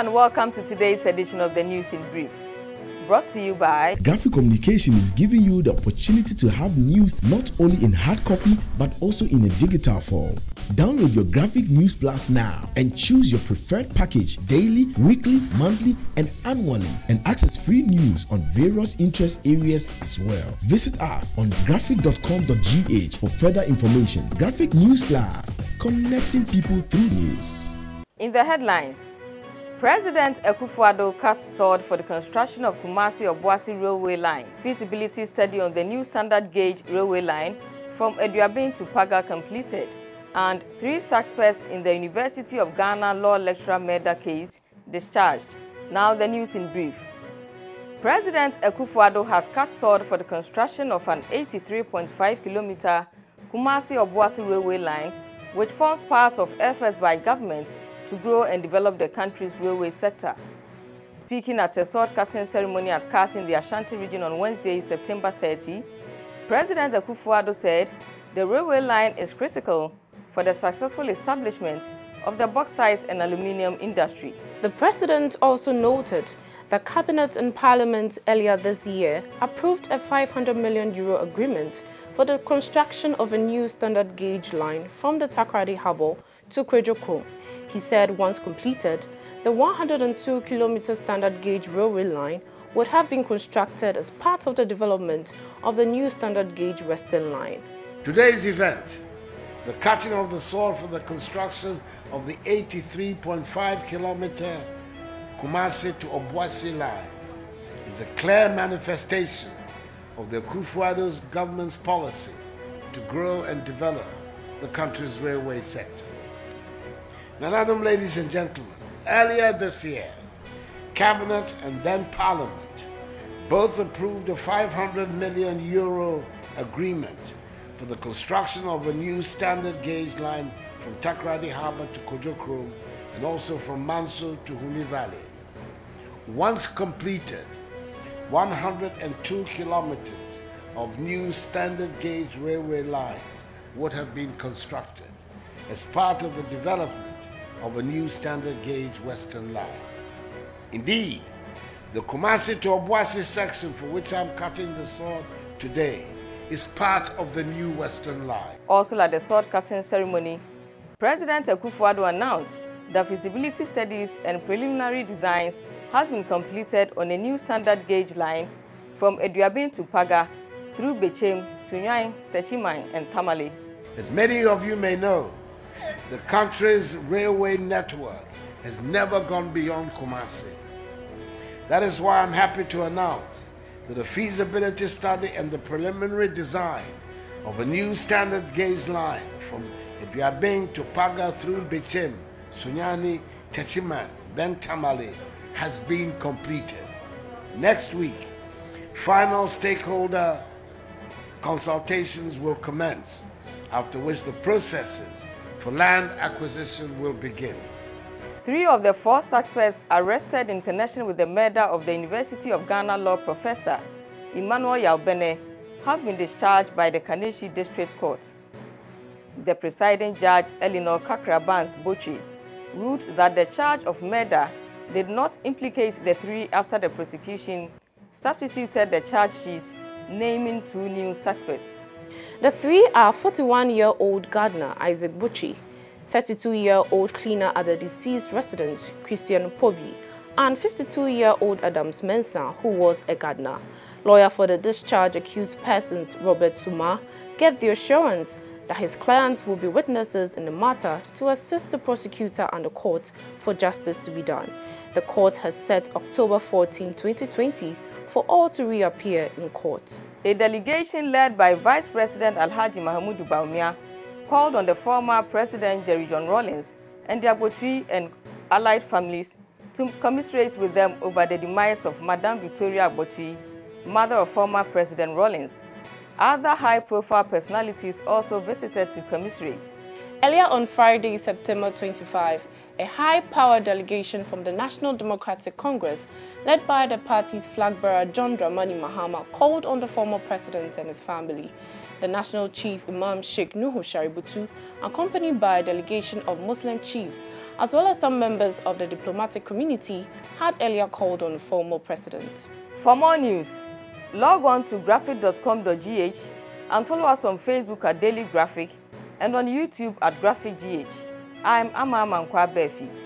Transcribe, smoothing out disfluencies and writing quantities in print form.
and welcome to today's edition of the News in Brief. Brought to you by Graphic Communication is giving you the opportunity to have news not only in hard copy but also in a digital form. Download your Graphic News Plus now and choose your preferred package daily, weekly, monthly, and annually, and access free news on various interest areas as well. Visit us on graphic.com.gh for further information. Graphic News Plus, connecting people through news. In the headlines, President Akufo-Addo cuts sword for the construction of Kumasi-Obuasi railway line. Feasibility study on the new standard gauge railway line from Aduabin to Paga completed. And 3 suspects in the University of Ghana law lecturer murder case discharged. Now the news in brief. President Akufo-Addo has cut sword for the construction of an 83.5-kilometer Kumasi-Obuasi railway line, which forms part of efforts by government to grow and develop the country's railway sector. Speaking at a sword-cutting ceremony at Kas in the Ashanti region on Wednesday, September 30, President Akufo-Addo said the railway line is critical for the successful establishment of the bauxite and aluminium industry. The president also noted that Cabinet and Parliament earlier this year approved a €500 million agreement for the construction of a new standard gauge line from the Takoradi Harbour to Kwejokrom. He said once completed, the 102-kilometer standard gauge railway line would have been constructed as part of the development of the new standard gauge Western Line. Today's event, the cutting of the sword for the construction of the 83.5-kilometer Kumasi to Obuasi line, is a clear manifestation of the Akufo-Addo's government's policy to grow and develop the country's railway sector. Now, ladies and gentlemen, earlier this year, Cabinet and then Parliament both approved a €500 million agreement for the construction of a new standard gauge line from Takoradi Harbour to Kwejokrom and also from Manso to Huni Valley. Once completed, 102 kilometers of new standard gauge railway lines would have been constructed as part of the development of a new standard gauge Western Line. Indeed, the Kumasi to Obuasi section for which I'm cutting the sword today is part of the new Western Line. Also at the sword-cutting ceremony, President Akufo-Addo announced that feasibility studies and preliminary designs has been completed on a new standard gauge line from Aduabin to Paga through Bechem, Sunyani, Techiman, and Tamale. As many of you may know, the country's railway network has never gone beyond Kumasi. That is why I'm happy to announce that a feasibility study and the preliminary design of a new standard gauge line from Aduabin to Paga through Bechem, Sunyani, Techiman, then Tamale has been completed. Next week, final stakeholder consultations will commence, after which the processes for land acquisition will begin. 3 of the 4 suspects arrested in connection with the murder of the University of Ghana law professor, Emmanuel Yaubene, have been discharged by the Kaneshie District Court. The presiding judge, Eleanor Kakrabans Bochi, ruled that the charge of murder did not implicate the 3 after the prosecution substituted the charge sheet, naming 2 new suspects. The 3 are 41-year-old gardener Isaac Buchi, 32-year-old cleaner at the deceased residence Christian Pobi, and 52-year-old Adams Mensah, who was a gardener. Lawyer for the discharged accused persons, Robert Suma, gave the assurance that his clients will be witnesses in the matter to assist the prosecutor and the court for justice to be done. The court has set October 14, 2020 for all to reappear in court. A delegation led by Vice President Alhaji Mahamudu Bawumia called on the former President Jerry John Rawlings and the Agbotwi and allied families to commiserate with them over the demise of Madam Victoria Agbotwi, mother of former President Rawlings. Other high-profile personalities also visited to commiserate. Earlier on Friday, September 25, a high-power delegation from the National Democratic Congress, led by the party's flag bearer John Dramani Mahama, called on the former president and his family. The National Chief Imam Sheikh Nuhu Shaributu, accompanied by a delegation of Muslim chiefs, as well as some members of the diplomatic community, had earlier called on the former president. For more news, log on to graphic.com.gh and follow us on Facebook at Daily Graphic and on YouTube at Graphic GH. I'm Ama Mankwa Befi.